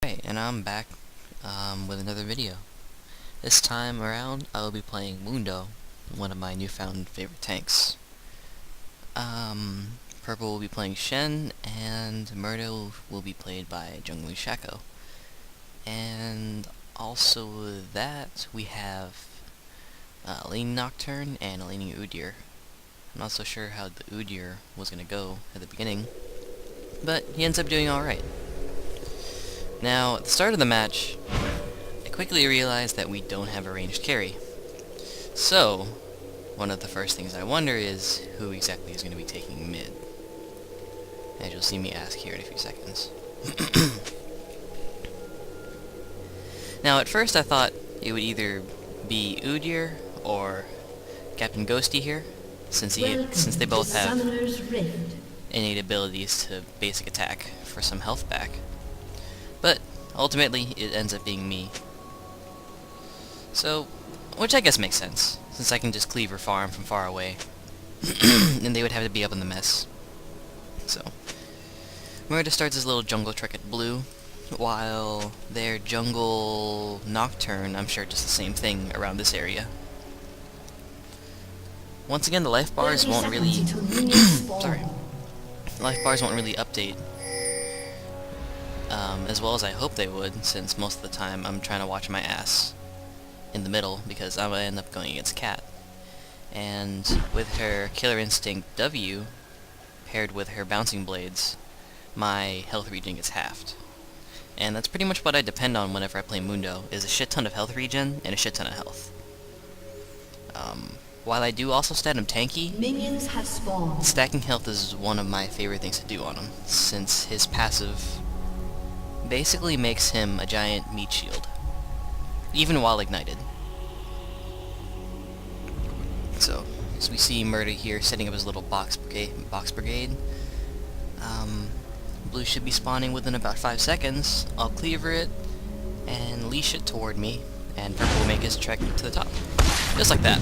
Alright, and I'm back with another video. This time around, I will be playing Mundo, one of my newfound favorite tanks. Purple will be playing Shen, and Mundo will be played by Jungling Shaco. And also with that, we have Lane Nocturne and a laning Udyr. I'm not so sure how the Udyr was going to go at the beginning, but he ends up doing alright. Now, at the start of the match, I quickly realized that we don't have a ranged carry. So, one of the first things I wonder is who exactly is going to be taking mid. As you'll see me ask here in a few seconds. Now, at first I thought it would either be Udyr or Captain Ghosty here, since they both have innate abilities to basic attack for some health back. But, ultimately, it ends up being me. So, which I guess makes sense, since I can just cleaver farm from far away. And they would have to be up in the mess. So, Mundo starts his little jungle trek at blue, while their jungle Nocturne, I'm sure just the same thing around this area. Once again, the life bars won't really... sorry. The life bars won't really update as well as I hope they would, since most of the time I'm trying to watch my ass in the middle, because I'm going to end up going against Cat. And with her Killer Instinct W, paired with her Bouncing Blades, my health regen gets halved. And that's pretty much what I depend on whenever I play Mundo, is a shit ton of health regen and a shit ton of health. While I do also stat him tanky, Minions have spawned. Stacking health is one of my favorite things to do on him, since his passive basically makes him a giant meat shield, even while ignited. So, as we see Mundo here setting up his little box brigade. Blue should be spawning within about 5 seconds. I'll cleaver it and leash it toward me, and Purple will make his trek to the top. Just like that.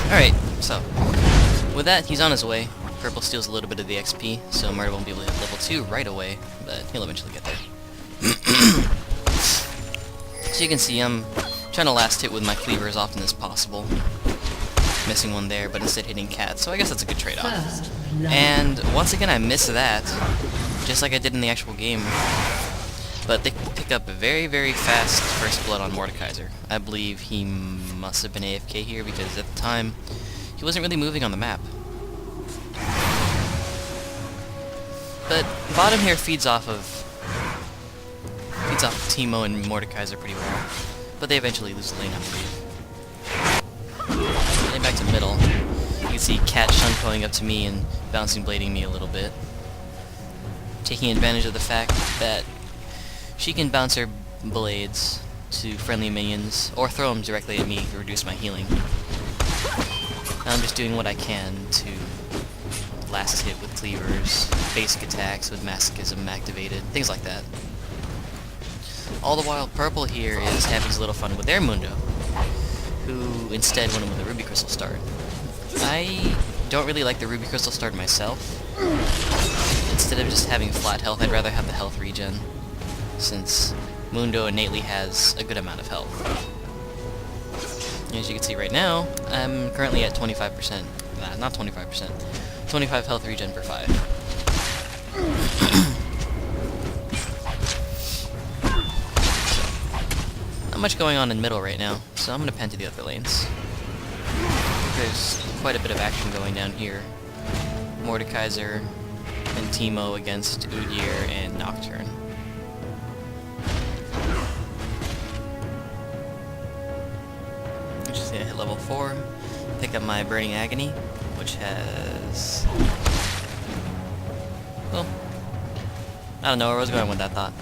Alright, so, with that, he's on his way. Purple steals a little bit of the XP, so Mundo won't be able to hit level 2 right away, but he'll eventually get there. So you can see I'm trying to last hit with my cleaver as often as possible. Missing one there, but instead hitting Cat, so I guess that's a good trade-off. And once again I miss that, just like I did in the actual game. But they pick up a very, very fast first blood on Mordekaiser. I believe he must have been AFK here, because at the time, he wasn't really moving on the map. But bottom here feeds off of Teemo and Mordekaiser pretty well. But they eventually lose the lane, I believe. Getting back to middle, you can see Cat shunpoing up to me and bouncing blading me a little bit. Taking advantage of the fact that she can bounce her blades to friendly minions, or throw them directly at me to reduce my healing. I'm just doing what I can to last hit with cleavers, basic attacks with masochism activated, things like that. All the while, Purple here is having his little fun with their Mundo, who instead went with a Ruby Crystal Start. I don't really like the Ruby Crystal Start myself. Instead of just having flat health, I'd rather have the health regen, since Mundo innately has a good amount of health. As you can see right now, I'm currently at 25%. Not 25%. 25 health regen per 5. Not much going on in middle right now, so I'm going to pen to the other lanes. There's quite a bit of action going down here. Mordekaiser and Teemo against Udyr and Nocturne. I'm just going to hit level 4, pick up my Burning Agony, which has... well, I don't know where I was going with that thought.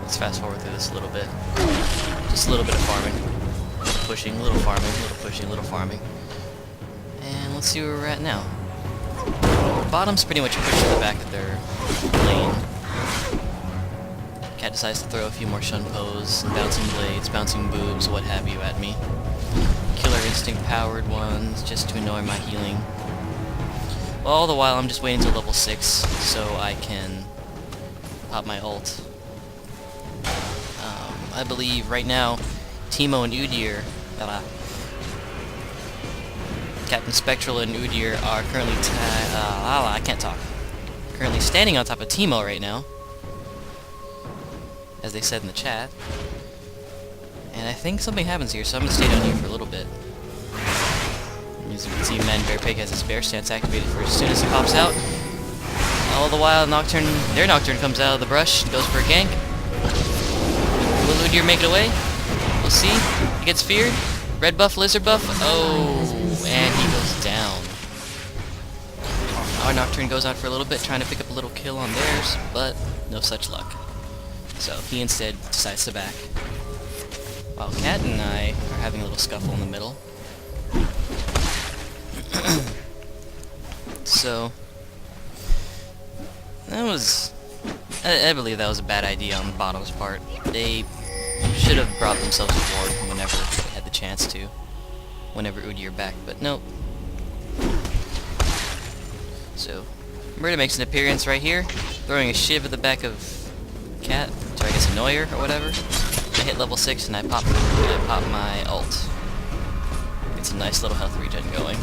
Let's fast forward through this a little bit. Just a little bit of farming. A little pushing, a little farming, a little pushing, a little farming. And let's see where we're at now. Bottom's pretty much pushed to the back of their lane. Cat decides to throw a few more shunpos, bouncing blades, bouncing boobs, what have you at me. Killer Instinct powered ones, just to annoy my healing. Well, all the while I'm just waiting till level 6 so I can pop my ult. I believe right now Teemo and Udyr, Captain Spectral and Udyr are currently I can't talk. Currently standing on top of Teemo right now, as they said in the chat. And I think something happens here, so I'm gonna stay down here for a little bit. As you can see, Bearpig has his bear stance activated for as soon as he pops out. All the while, their Nocturne comes out of the brush and goes for a gank. Will Udyr make it away? We'll see. He gets feared. Red buff, lizard buff. Oh, and he goes down. Our Nocturne goes out for a little bit, trying to pick up a little kill on theirs, but no such luck. So he instead decides to back. While Cat and I are having a little scuffle in the middle. So that was, I believe that was a bad idea on the bottom's part. They should have brought themselves a ward whenever they had the chance to, whenever Udyr back, but nope. So Murda makes an appearance right here, throwing a shiv at the back of Cat to, I guess, annoy her or whatever. I hit level 6 and I pop my ult. It's a nice little health regen going.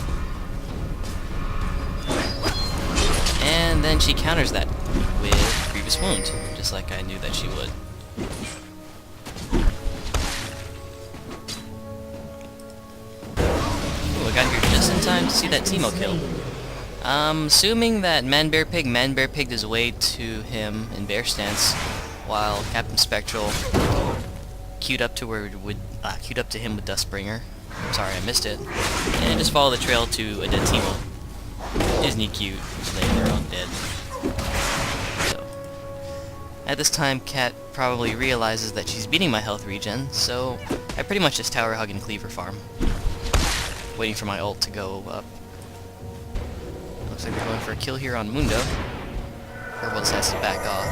And then she counters that with Grievous Wound, just like I knew that she would. Ooh, I got here just in time to see that Teemo kill. Assuming that Man-Bear-Pig his way to him in bear stance, while Captain Spectral queued up to him with Dustbringer. I'm sorry, I missed it. And just follow the trail to a dead Teemo. Isn't he cute? Just laying there all dead. So, at this time, Cat probably realizes that she's beating my health regen, so I pretty much just tower hug and cleaver farm, waiting for my ult to go up. Looks like we're going for a kill here on Mundo. Purple decides to back off.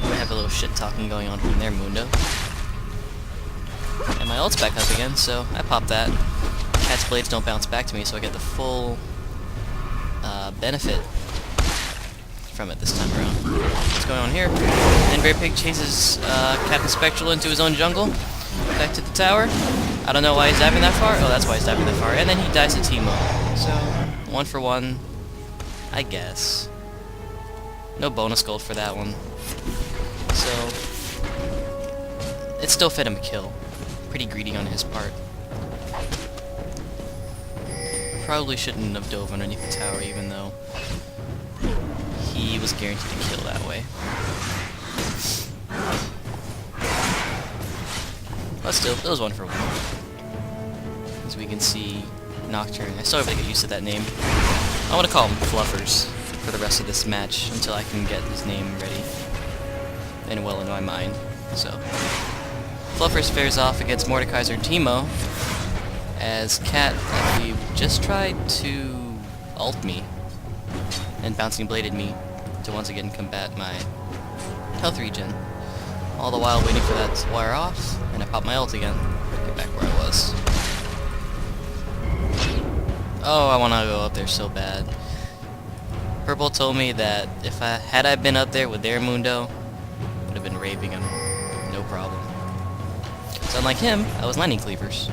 We have a little shit talking going on from there, Mundo. And my ult's back up again, so I pop that. Cat's blades don't bounce back to me, so I get the full benefit from it this time around. What's going on here? And Bearpig chases Captain Spectral into his own jungle. Back to the tower. I don't know why he's diving that far. Oh, that's why he's diving that far. And then he dies to Teemo. So, 1 for 1, I guess. No bonus gold for that one. So, it still fed him a kill. Pretty greedy on his part. Probably shouldn't have dove underneath the tower, even though he was guaranteed to kill that way. But still, it was 1 for 1. As we can see, Nocturne. I still have to get used to that name. I want to call him Fluffers for the rest of this match until I can get his name ready and well in my mind. So, Fluffers fares off against Mordekaiser and Teemo, as Cat, I believe, just tried to ult me and bouncing bladed me to once again combat my health regen. All the while waiting for that to wear off, and I pop my ult again. Get back where I was. Oh, I want to go up there so bad. Purple told me that if had I been up there with their Mundo, I would have been raping him. No problem. So unlike him, I was landing cleavers.